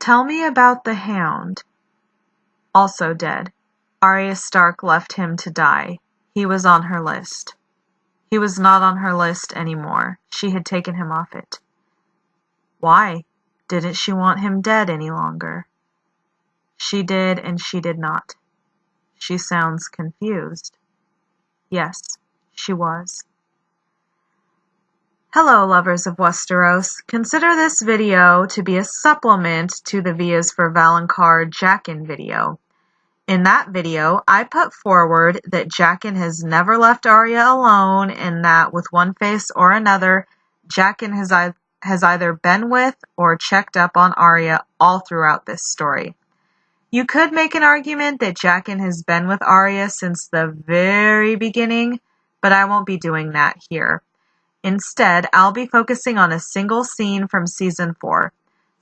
Tell me about the Hound. Also dead. Arya Stark left him to die. He was on her list. He was not on her list anymore. She had taken him off it. Why? Didn't she want him dead any longer? She did and she did not. She sounds confused. Yes, she was. Hello, lovers of Westeros. Consider this video to be a supplement to the Vias for Valonqar Jaqen video. In that video, I put forward that Jaqen has never left Arya alone and that with one face or another, Jaqen has either been with or checked up on Arya all throughout this story. You could make an argument that Jaqen has been with Arya since the very beginning, but I won't be doing that here. Instead, I'll be focusing on a single scene from Season 4,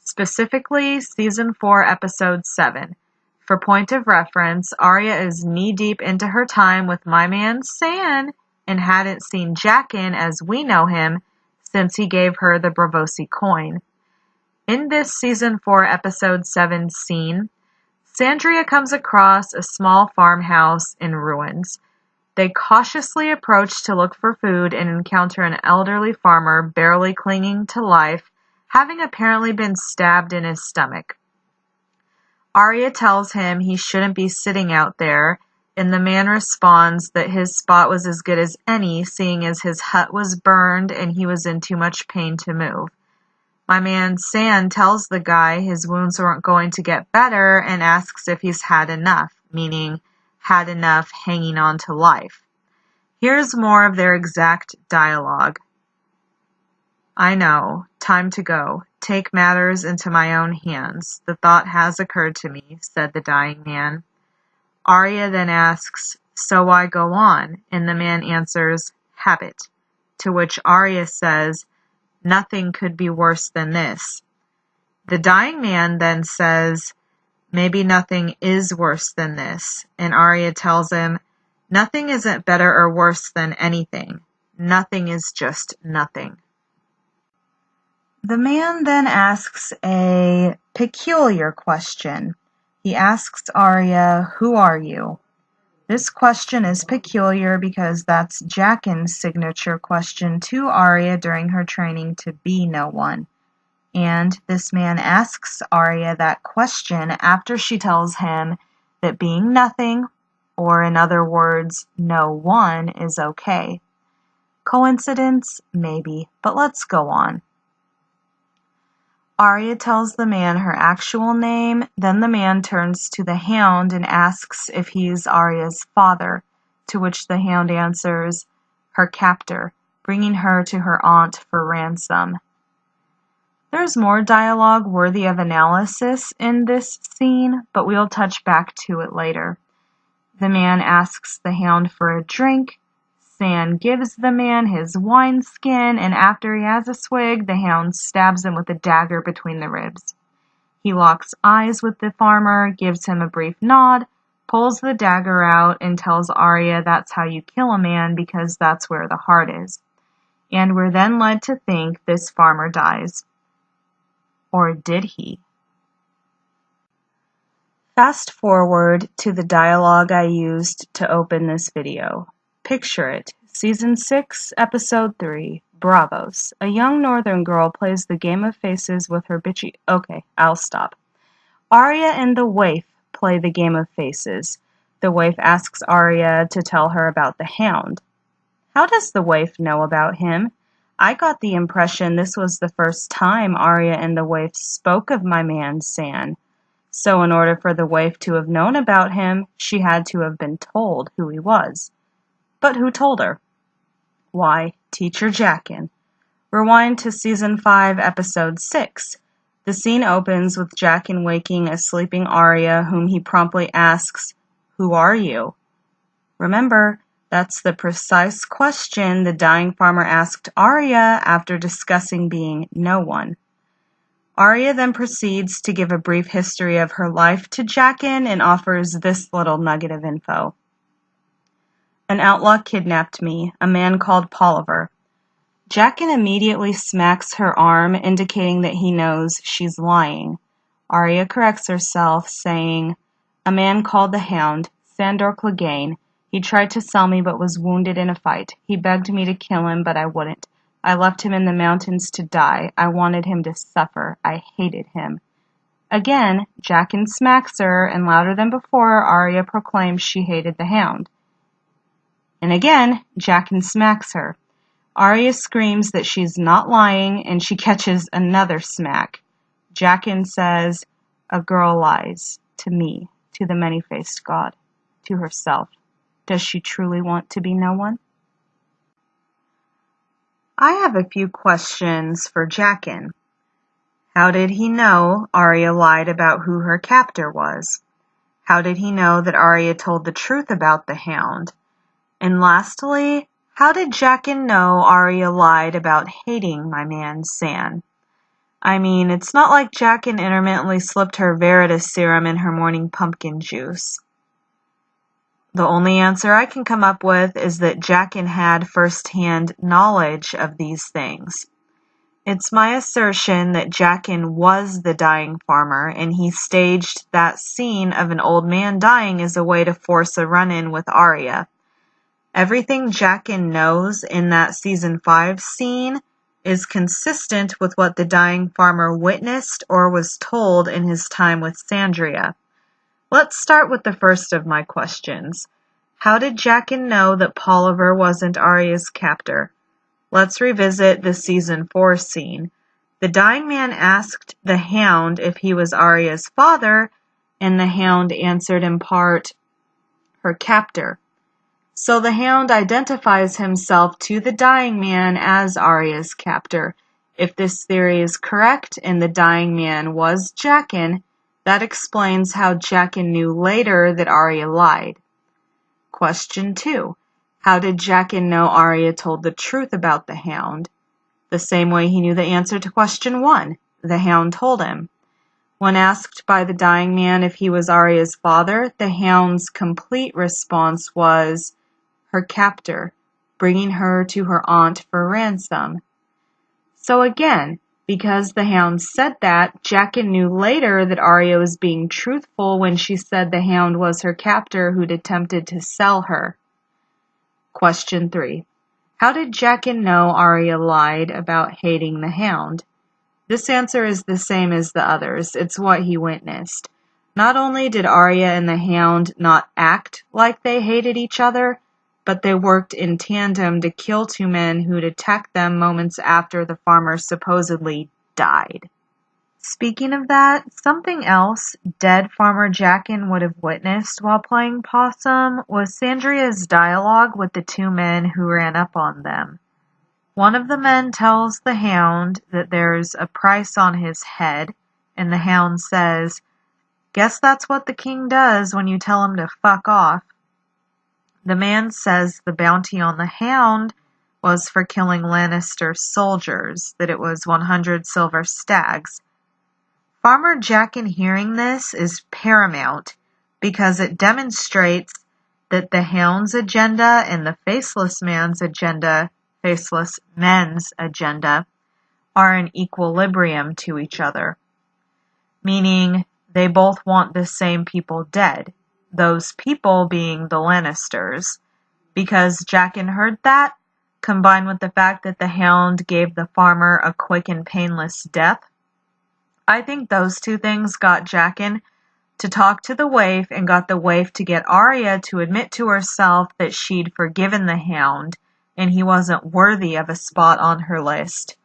specifically Season 4, Episode 7. For point of reference, Arya is knee-deep into her time with my man San and hadn't seen Jaqen as we know him since he gave her the Braavosi coin. In this Season 4, Episode 7 scene, Sandria comes across a small farmhouse in ruins. They cautiously approach to look for food and encounter an elderly farmer barely clinging to life, having apparently been stabbed in his stomach. Arya tells him he shouldn't be sitting out there, and the man responds that his spot was as good as any, seeing as his hut was burned and he was in too much pain to move. My man San tells the guy his wounds weren't going to get better and asks if he's had enough, meaning had enough hanging on to life. Here's more of their exact dialogue. I know. Time to go. Take matters into my own hands. The thought has occurred to me, said the dying man. Arya then asks, so why go on? And the man answers, habit. To which Arya says, nothing could be worse than this. The dying man then says, maybe nothing is worse than this. And Arya tells him, nothing isn't better or worse than anything. Nothing is just nothing. The man then asks a peculiar question. He asks Arya, who are you? This question is peculiar because that's Jaqen's signature question to Arya during her training to be no one. And this man asks Arya that question after she tells him that being nothing, or in other words, no one, is okay. Coincidence? Maybe, but let's go on. Arya tells the man her actual name, then the man turns to the Hound and asks if he's Arya's father, to which the Hound answers, her captor, bringing her to her aunt for ransom. There's more dialogue worthy of analysis in this scene, but we'll touch back to it later. The man asks the Hound for a drink. San gives the man his wineskin, and after he has a swig, the Hound stabs him with a dagger between the ribs. He locks eyes with the farmer, gives him a brief nod, pulls the dagger out, and tells Arya that's how you kill a man because that's where the heart is. And we're then led to think this farmer dies. Or did he? Fast forward to the dialogue I used to open this video. Picture it. Season 6, Episode 3, Braavos. A young northern girl plays the game of faces with her bitchy... Okay, I'll stop. Arya and the waif play the game of faces. The waif asks Arya to tell her about the Hound. How does the waif know about him? I got the impression this was the first time Arya and the waif spoke of my man San. So in order for the waif to have known about him, she had to have been told who he was. But who told her? Why, Teacher Jaqen. Rewind to Season 5, Episode 6. The scene opens with Jaqen waking a sleeping Arya, whom he promptly asks, who are you? Remember, that's the precise question the dying farmer asked Arya after discussing being no one. Arya then proceeds to give a brief history of her life to Jaqen and offers this little nugget of info. An outlaw kidnapped me, a man called Polliver. Jaqen immediately smacks her arm, indicating that he knows she's lying. Arya corrects herself, saying, "A man called the Hound, Sandor Clegane. He tried to sell me but was wounded in a fight. He begged me to kill him, but I wouldn't. I left him in the mountains to die. I wanted him to suffer. I hated him." Again, Jaqen smacks her, and louder than before, Arya proclaims she hated the Hound. And again, Jaqen smacks her. Arya screams that she's not lying, and she catches another smack. Jaqen says, "A girl lies. To me, to the many-faced god, to herself. Does she truly want to be no one?" I have a few questions for Jaqen. How did he know Arya lied about who her captor was? How did he know that Arya told the truth about the Hound? And lastly, how did Jaqen know Arya lied about hating my man San? I mean, it's not like Jaqen intermittently slipped her Veritas serum in her morning pumpkin juice. The only answer I can come up with is that Jaqen had first-hand knowledge of these things. It's my assertion that Jaqen was the dying farmer, and he staged that scene of an old man dying as a way to force a run-in with Arya. Everything Jaqen knows in that Season 5 scene is consistent with what the dying farmer witnessed or was told in his time with Sandria. Let's start with the first of my questions. How did Jaqen know that Polliver wasn't Arya's captor? Let's revisit the Season 4 scene. The dying man asked the Hound if he was Arya's father, and the Hound answered in part, her captor. So the Hound identifies himself to the dying man as Arya's captor. If this theory is correct and the dying man was Jaqen, that explains how Jaqen knew later that Arya lied. Question 2. How did Jaqen know Arya told the truth about the Hound? The same way he knew the answer to question 1. The Hound told him. When asked by the dying man if he was Arya's father, the Hound's complete response was, her captor, bringing her to her aunt for ransom. So again, because the Hound said that, Jaqen knew later that Arya was being truthful when she said the Hound was her captor who'd attempted to sell her. Question 3. How did Jaqen know Arya lied about hating the Hound? This answer is the same as the others. It's what he witnessed. Not only did Arya and the Hound not act like they hated each other, but they worked in tandem to kill two men who'd attacked them moments after the farmer supposedly died. Speaking of that, something else dead farmer Jaqen would have witnessed while playing possum was Sandria's dialogue with the two men who ran up on them. One of the men tells the Hound that there's a price on his head, and the Hound says, "Guess that's what the king does when you tell him to fuck off." The man says the bounty on the Hound was for killing Lannister soldiers, that it was 100 silver stags. Farmer Jaqen hearing this is paramount because it demonstrates that the Hound's agenda and the Faceless Men's agenda are in equilibrium to each other, meaning they both want the same people dead. Those people being the Lannisters. Because Jaqen heard that, combined with the fact that the Hound gave the farmer a quick and painless death, I think those two things got Jaqen to talk to the waif and got the waif to get Arya to admit to herself that she'd forgiven the Hound and he wasn't worthy of a spot on her list,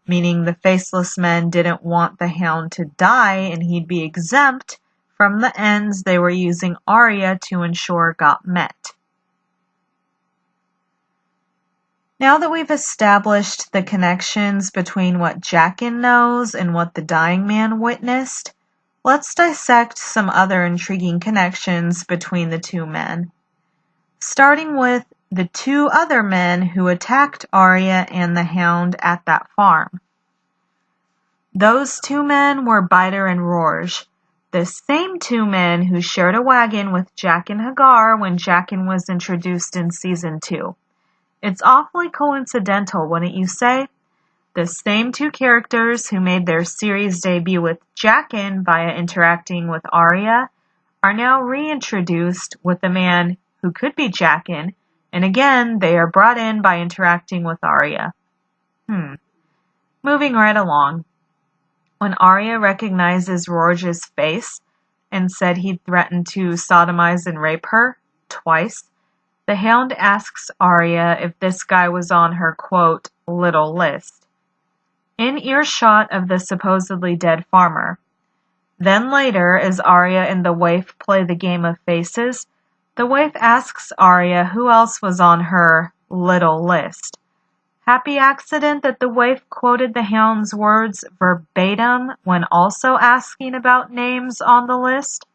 meaning the Faceless Men didn't want the Hound to die and he'd be exempt from the ends they were using Arya to ensure got met. Now that we've established the connections between what Jaqen knows and what the dying man witnessed, let's dissect some other intriguing connections between the two men. Starting with the two other men who attacked Arya and the Hound at that farm. Those two men were Biter and Rorge, the same two men who shared a wagon with Jaqen Hagar when Jaqen was introduced in Season 2. It's awfully coincidental, wouldn't you say? The same two characters who made their series debut with Jaqen via interacting with Arya are now reintroduced with the man who could be Jaqen, and again they are brought in by interacting with Arya. Moving right along. When Arya recognizes Rorge's face and said he'd threatened to sodomize and rape her twice, the Hound asks Arya if this guy was on her, quote, little list, in earshot of the supposedly dead farmer. Then later, as Arya and the waif play the game of faces, the waif asks Arya who else was on her little list. Happy accident that the waif quoted the Hound's words verbatim when also asking about names on the list?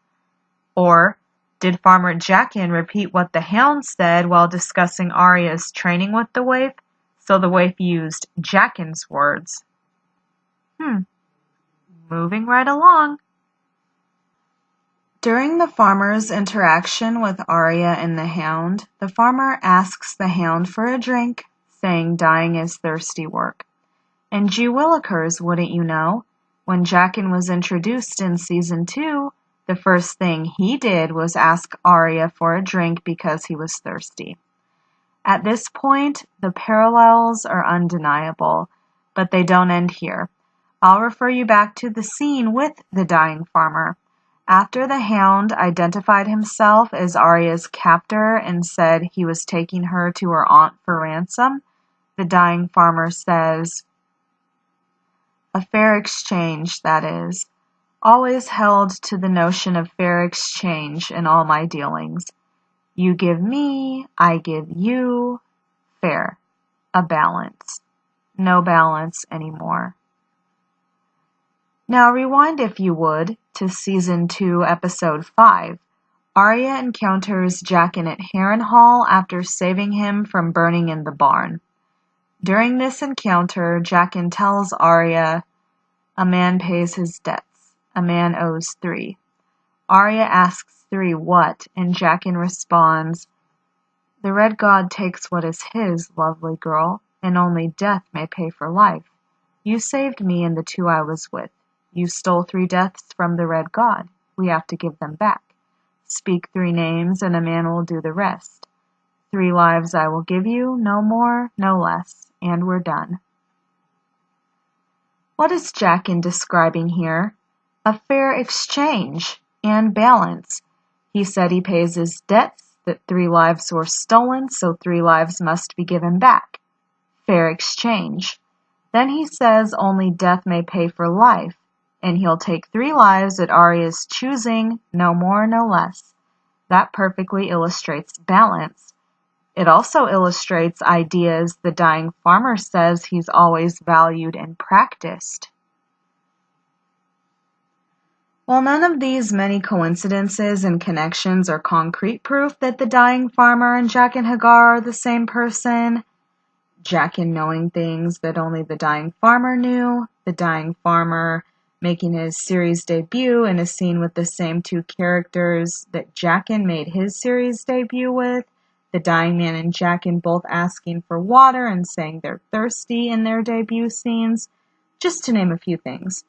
Or did Farmer Jaqen repeat what the Hound said while discussing Arya's training with the waif, so the waif used Jaqen's words? Moving right along. During the farmer's interaction with Arya and the Hound, the farmer asks the Hound for a drink, saying dying is thirsty work. And gee willikers, wouldn't you know, when Jaqen was introduced in Season 2, the first thing he did was ask Arya for a drink because he was thirsty. At this point, the parallels are undeniable, but they don't end here. I'll refer you back to the scene with the dying farmer. After the Hound identified himself as Arya's captor and said he was taking her to her aunt for ransom, the dying farmer says, "A fair exchange, that is. Always held to the notion of fair exchange in all my dealings. You give me, I give you. Fair. A balance. No balance anymore." Now rewind, if you would, to Season 2, Episode 5. Arya encounters Jaqen at Harrenhal after saving him from burning in the barn. During this encounter, Jaqen tells Arya, "A man pays his debts. A man owes 3. Arya asks 3 what, and Jaqen responds, "The Red God takes what is his, lovely girl, and only death may pay for life. You saved me and the 2 I was with. You stole 3 deaths from the Red God. We have to give them back. Speak 3 names and a man will do the rest. 3 lives I will give you, no more, no less, and we're done." What is Jaqen describing here? A fair exchange and balance. He said he pays his debts, that 3 lives were stolen, so 3 lives must be given back. Fair exchange. Then he says only death may pay for life, and he'll take 3 lives at Arya's choosing, no more, no less. That perfectly illustrates balance. It also illustrates ideas the dying farmer says he's always valued and practiced. While none of these many coincidences and connections are concrete proof that the dying farmer and Jaqen H'ghar are the same person, Jaqen knowing things that only the dying farmer knew, the dying farmer making his series debut in a scene with the same 2 characters that Jaqen made his series debut with, the dying man and Jaqen both asking for water and saying they're thirsty in their debut scenes, just to name a few things.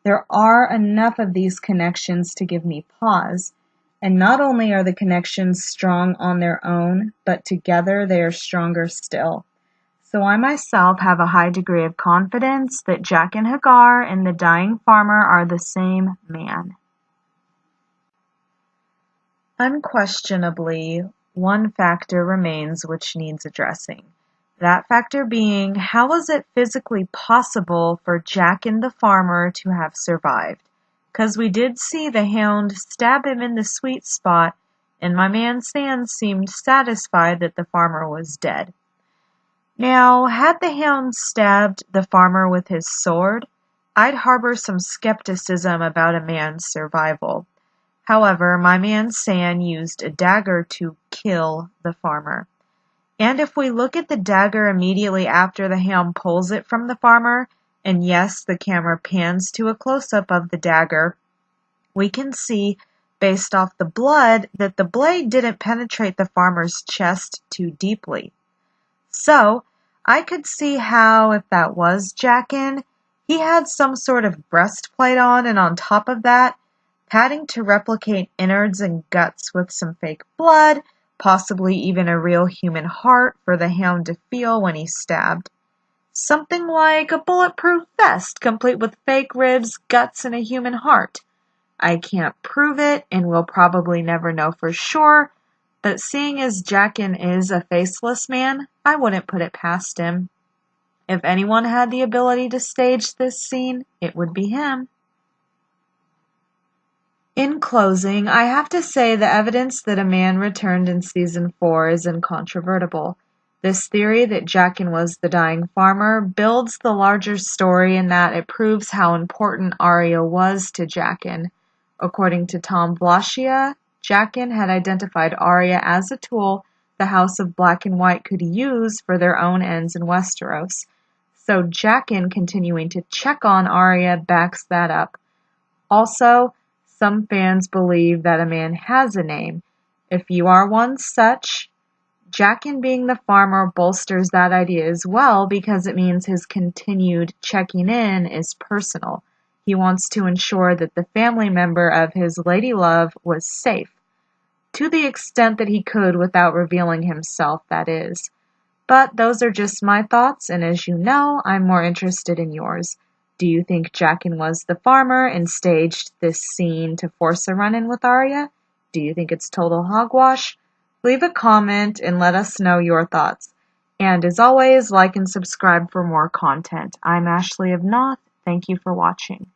There are enough of these connections to give me pause, and not only are the connections strong on their own, but together they are stronger still. So I myself have a high degree of confidence that Jaqen H'ghar and the dying farmer are the same man. Unquestionably, one factor remains which needs addressing. That factor being, how was it physically possible for Jaqen the farmer to have survived? Because we did see the Hound stab him in the sweet spot, and my man Sand seemed satisfied that the farmer was dead. Now, had the Hound stabbed the farmer with his sword, I'd harbor some skepticism about a man's survival. However, my man Sand used a dagger to kill the farmer. And if we look at the dagger immediately after the Hound pulls it from the farmer, and yes, the camera pans to a close-up of the dagger, we can see, based off the blood, that the blade didn't penetrate the farmer's chest too deeply. So, I could see how, if that was Jaqen, he had some sort of breastplate on, and on top of that, padding to replicate innards and guts with some fake blood, possibly even a real human heart for the Hound to feel when he's stabbed. Something like a bulletproof vest, complete with fake ribs, guts, and a human heart. I can't prove it, and we'll probably never know for sure, but seeing as Jaqen is a faceless man, I wouldn't put it past him. If anyone had the ability to stage this scene, it would be him. In closing, I have to say the evidence that a man returned in Season 4 is incontrovertible. This theory that Jaqen was the dying farmer builds the larger story in that it proves how important Arya was to Jaqen. According to Tom Vlachia, Jaqen had identified Arya as a tool the House of Black and White could use for their own ends in Westeros. So Jaqen continuing to check on Arya backs that up. Also, some fans believe that a man has a name. If you are one such, Jaqen being the farmer bolsters that idea as well because it means his continued checking in is personal. He wants to ensure that the family member of his lady love was safe, to the extent that he could without revealing himself, that is. But those are just my thoughts, and as you know, I'm more interested in yours. Do you think Jaqen was the farmer and staged this scene to force a run-in with Arya? Do you think it's total hogwash? Leave a comment and let us know your thoughts. And as always, like and subscribe for more content. I'm Ashley of Noth. Thank you for watching.